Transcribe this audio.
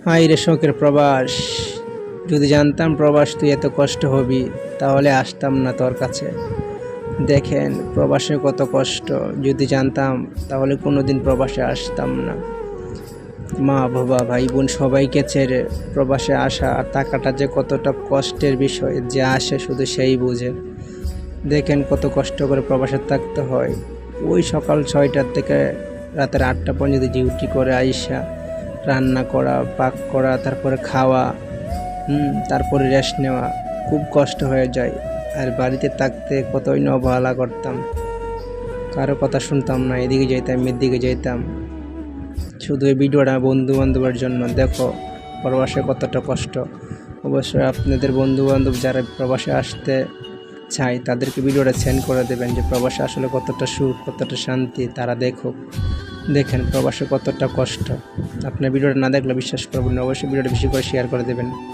হায় রে শোকের প্রবাস, যদি জানতাম প্রবাস তুই এত কষ্ট হবি তাহলে আসতাম না তোর কাছে। দেখেন প্রবাসে কত কষ্ট, যদি জানতাম তাহলে কোনোদিন প্রবাসে আসতাম না। মা বাবা ভাই বোন সবাইকে ছেড়ে প্রবাসে আসা আর টাকাটা যে কতটা কষ্টের বিষয়, যে আসে শুধু সেই বুঝে। দেখেন কত কষ্ট করে প্রবাসে থাকতে হয়। ওই সকাল 6টার থেকে রাতের 8টা পর্যন্ত ডিউটি করে আইসা রান্না করা, পাক করা, তারপরে খাওয়া, তারপরে রেস্ট নেওয়া, খুব কষ্ট হয়ে যায়। আর বাড়িতে থাকতে কতই না অবহেলা করতাম, কারো কথা শুনতাম না, এদিকে যেতাম এদিকে যেতাম। শুধু এই ভিডিওটা বন্ধু বান্ধবের জন্য, দেখো প্রবাসে কতটা কষ্ট। অবশ্যই আপনাদের বন্ধু বান্ধব যারা প্রবাসে আসতে চাই তাদেরকে ভিডিওটা সেন্ড করে দেবেন, যে প্রবাসে আসলে কতটা সুখ, কতটা শান্তি তারা দেখুক। দেখেন প্রবাসে কতটা কষ্ট। আপনার ভিডিওটা না দেখলে বিশ্বাস করবেন না, অবশ্যই ভিডিওটা বেশি করে শেয়ার করে দেবেন।